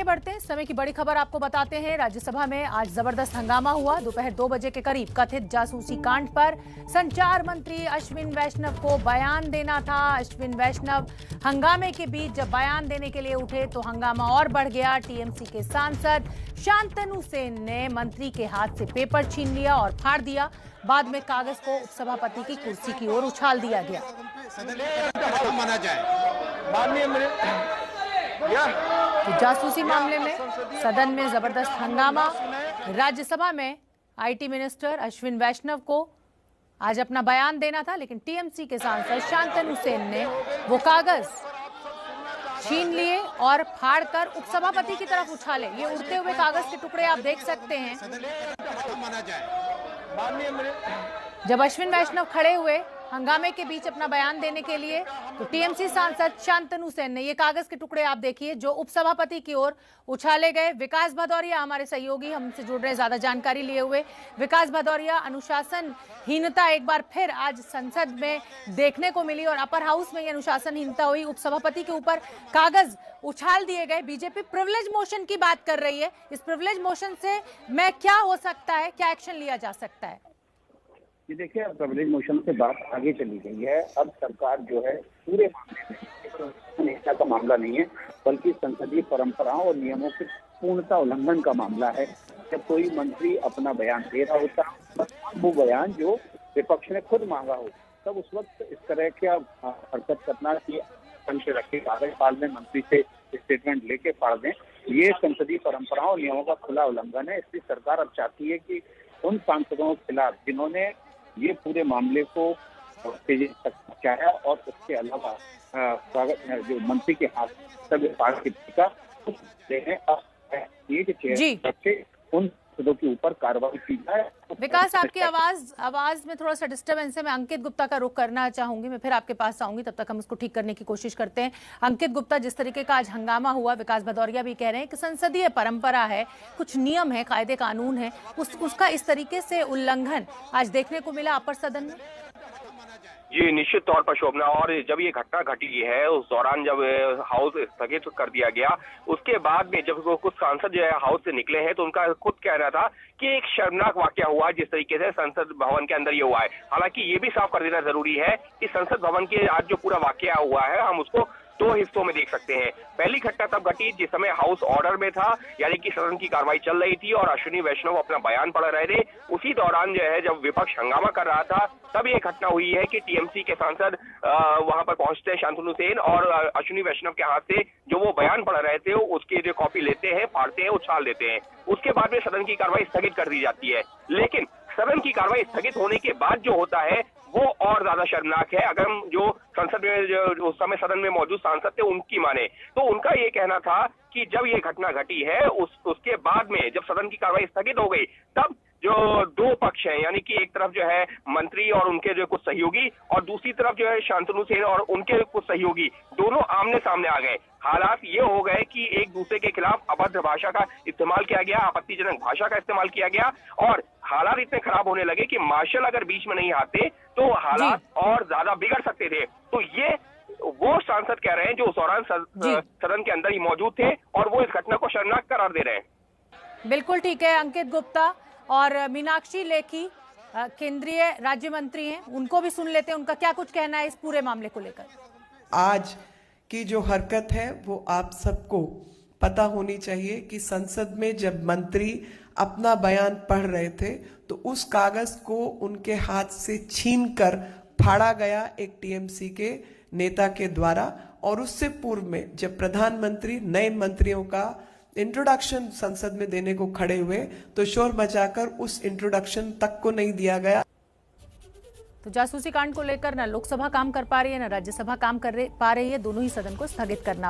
बढ़ते हैं, समय की बड़ी खबर आपको बताते हैं। राज्यसभा में आज जबरदस्त हंगामा हुआ। दोपहर 2 बजे के करीब कथित जासूसी कांड पर संचार मंत्री अश्विन वैष्णव को बयान देना था। अश्विन वैष्णव हंगामे के बीच जब बयान देने के लिए उठे तो हंगामा और बढ़ गया। टीएमसी के सांसद शांतनु सेन ने मंत्री के हाथ से पेपर छीन लिया और फाड़ दिया। बाद में कागज को उपसभापति की कुर्सी की ओर उछाल दिया गया। माना जाए तो जासूसी मामले में सदन में जबरदस्त हंगामा। राज्यसभा में आईटी मिनिस्टर अश्विन वैष्णव को आज अपना बयान देना था, लेकिन टीएमसी के सांसद शांतनु सेन ने वो कागज छीन लिए और फाड़कर उपसभापति की तरफ उछाले। ये उड़ते हुए कागज के टुकड़े आप देख सकते हैं। जब अश्विन वैष्णव खड़े हुए हंगामे के बीच अपना बयान देने के लिए, तो टीएमसी सांसद शांतनु सेन ने ये कागज के टुकड़े आप देखिए जो उपसभापति की ओर उछाले गए। विकास भदौरिया हमारे सहयोगी हमसे जुड़ रहे, ज्यादा जानकारी लिए हुए। विकास भदौरिया, अनुशासनहीनता एक बार फिर आज संसद में देखने को मिली और अपर हाउस में ये अनुशासनहीनता हुई। उपसभापति के ऊपर कागज उछाल दिए गए। बीजेपी प्रिविलेज मोशन की बात कर रही है। इस प्रिविलेज मोशन से मैं क्या हो सकता है, क्या एक्शन लिया जा सकता है? ये देखिए, प्रिविलेज मोशन से बात आगे चली गई है। अब सरकार जो है पूरे मामले में नेता का मामला नहीं है, बल्कि संसदीय परंपराओं और नियमों के पूर्णता उल्लंघन का मामला है। जब कोई मंत्री अपना बयान दे रहा होता है, वो बयान जो विपक्ष ने खुद मांगा हो, तब उस वक्त इस तरह की हरकत करना कि से रखे कागज फाड़ दें, मंत्री से स्टेटमेंट लेके फाड़ दें, ये संसदीय परंपराओं और नियमों का खुला उल्लंघन है। इसलिए सरकार अब चाहती है कि उन सांसदों के खिलाफ जिन्होंने ये पूरे मामले को तेजी तक पहुंचाया और उसके अलावा जो मंत्री के हाथ तक फाड़ के टीका उन पदों के ऊपर कार्रवाई की जाए। विकास, आपकी आवाज में थोड़ा सा डिस्टर्बेंस है। मैं अंकित गुप्ता का रुख करना चाहूंगी, मैं फिर आपके पास आऊंगी, तब तक हम उसको ठीक करने की कोशिश करते हैं। अंकित गुप्ता, जिस तरीके का आज हंगामा हुआ, विकास भदौरिया भी कह रहे हैं कि संसदीय परंपरा है, कुछ नियम है, कायदे कानून है, उसका इस तरीके से उल्लंघन आज देखने को मिला अपर सदन में। जी निश्चित तौर पर शोभना, और जब ये घटना घटी है उस दौरान जब हाउस स्थगित कर दिया गया, उसके बाद में जब कुछ सांसद जो है हाउस से निकले हैं तो उनका खुद कहना था कि एक शर्मनाक वाकया हुआ जिस तरीके से संसद भवन के अंदर ये हुआ है। हालांकि ये भी साफ कर देना जरूरी है कि संसद भवन के आज जो पूरा वाकया हुआ है हम उसको दो हिस्सों में देख सकते हैं। पहली घटना तब घटी जिस समय हाउस ऑर्डर में था, यानी कि सदन की कार्रवाई चल रही थी और अश्विनी वैष्णव अपना बयान पढ़ रहे थे। उसी दौरान जो है जब विपक्ष हंगामा कर रहा था, तब ये घटना हुई है कि टीएमसी के सांसद वहां पर पहुंचते हैं, शांतनु सेन, और अश्विनी वैष्णव के हाथ से जो वो बयान पढ़ रहे थे उसकी जो कॉपी लेते हैं, फाड़ते हैं, उछाल देते हैं। उसके बाद में सदन की कार्रवाई स्थगित कर दी जाती है। लेकिन सदन की कार्रवाई स्थगित होने के बाद जो होता है वो और ज्यादा शर्मनाक है। अगर हम जो संसद में जो उस समय सदन में मौजूद सांसद थे उनकी माने तो उनका ये कहना था कि जब ये घटना घटी है उसके बाद में जब सदन की कार्रवाई स्थगित हो गई, तब जो दो पक्ष हैं, यानी कि एक तरफ जो है मंत्री और उनके जो कुछ सहयोगी और दूसरी तरफ जो है शांतनु सेन और उनके कुछ सहयोगी, दोनों आमने सामने आ गए। हालात ये हो गए कि एक दूसरे के खिलाफ अभद्र भाषा का इस्तेमाल किया गया, आपत्तिजनक भाषा का इस्तेमाल किया गया, और हालात इतने खराब होने लगे कि मार्शल अगर बीच में नहीं आते तो हालात और ज्यादा बिगड़ सकते थे। तो ये वो सांसद कह रहे हैं जो उस दौरान सदन के अंदर ही मौजूद थे और वो इस घटना को शर्मनाक करार दे रहे हैं। बिल्कुल ठीक है अंकित गुप्ता। और मीनाक्षी लेखी केंद्रीय राज्य मंत्री हैं, उनको भी सुन लेते हैं, उनका क्या कुछ कहना है इस पूरे मामले को लेकर। आज की जो हरकत है वो आप सबको पता होनी चाहिए कि संसद में जब मंत्री अपना बयान पढ़ रहे थे तो उस कागज को उनके हाथ से छीनकर फाड़ा गया एक टीएमसी के नेता के द्वारा। और उससे पूर्व में जब प्रधानमंत्री नए मंत्रियों का इंट्रोडक्शन संसद में देने को खड़े हुए तो शोर मचाकर उस इंट्रोडक्शन तक को नहीं दिया गया। तो जासूसी कांड को लेकर ना लोकसभा काम कर पा रही है, ना राज्यसभा काम कर पा रही है, दोनों ही सदन को स्थगित करना